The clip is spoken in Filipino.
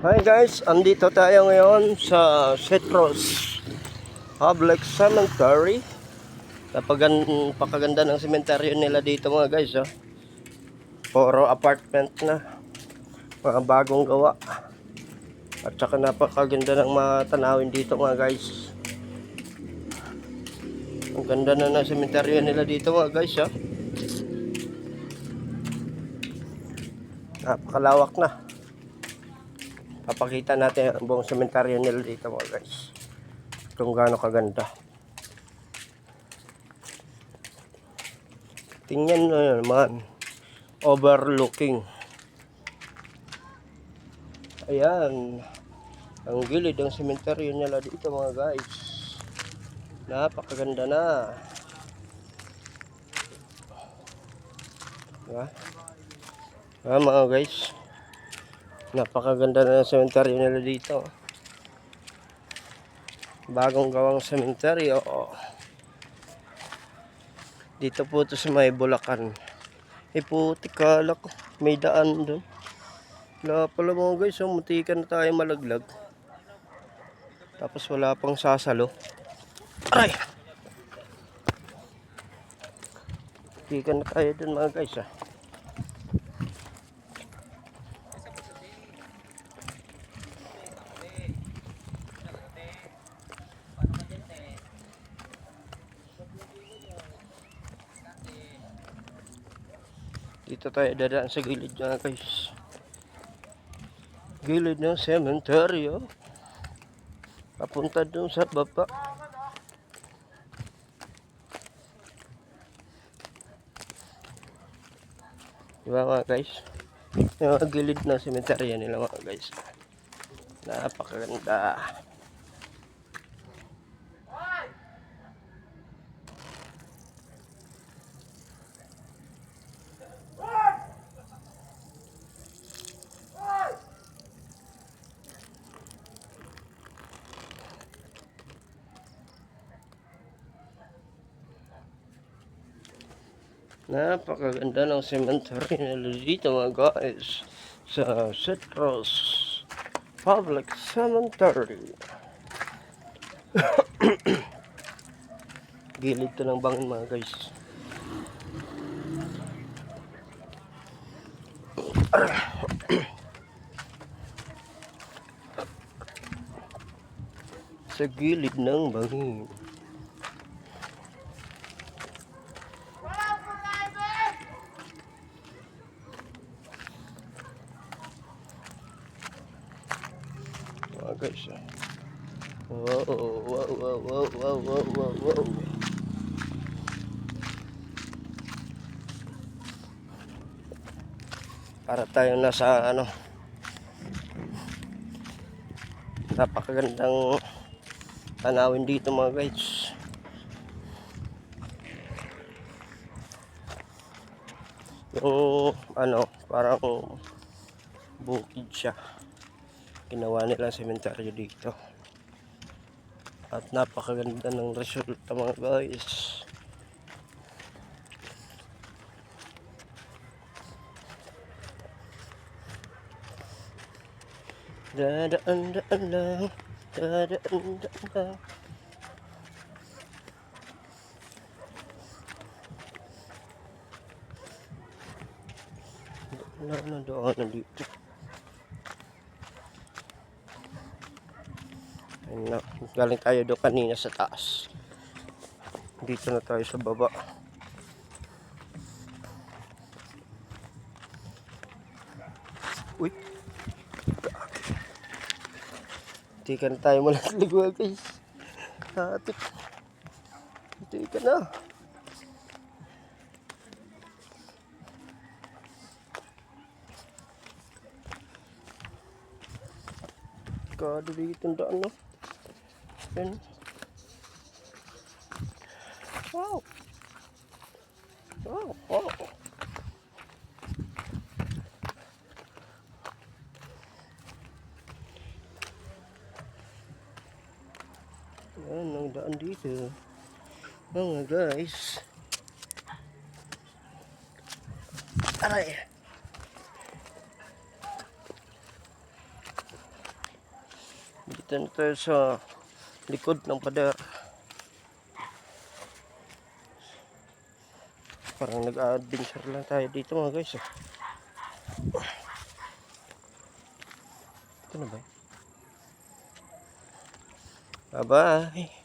Hi guys, andito tayo ngayon sa Citrus Public Cemetery. Napakaganda ng sementeryo nila dito mga guys. Oh. Puro apartment na, mga bagong gawa. At saka napakaganda ng mga tanawin dito mga guys. Ang ganda na ng sementeryo nila dito mga guys. Oh. Napakalawak na. Papakita natin ang buong sementeryo nila dito mga guys. Kung gaano kaganda. Tingnan nyo naman. Overlooking. Ayan. Ang gilid ng sementeryo nila dito mga guys. Napakaganda na. Diba? Mga guys. Napakaganda na ng sementeryo nila dito. Bagong gawang sementeryo. Dito po ito sa may Bulacan. Puti kala ko. May daan doon. Wala pala mga guys. Muntikan na tayo malaglag. Tapos wala pang sasalo. Aray! Muntikan na tayo doon mga guys. Dito tayo dadaan sa gilid mga guys. Gilid ng sementeryo. Papunta doon sa baba. Diba mga guys? Yung mga gilid ng sementeryo nila mga guys. Napakaganda. Napakaganda ng cemetery nila dito mga guys sa Citrus Public Cemetery. Gilid to ng bangin mga guys. Sa gilid ng bangin. Mga guys. Wow, wow, wow, wow, wow, wow, wow, wow. Para tayo nasa napakagandang tanawin dito mga guys. Yung parang bukid siya. Ginawa nila sementeryo dito. At napakaganda ng resulta mga guys. Dadaan-daan lang. Dadaan-daan lang. Wala na doon dito. Ayun na. Galing tayo doon kanina sa taas. Dito na tayo sa baba. Uy. Hindi ka na tayo malagligwa guys. Hatik. Hindi ka na. Kado dito ang daan no. Yan. Wow. Wow. Wow. Yan ang daan dito. Mga guys. Aray. Dito na tayo sa likod ng pader. Parang nag-adventure lang tayo dito mga guys. Ito na ba? Bye-bye.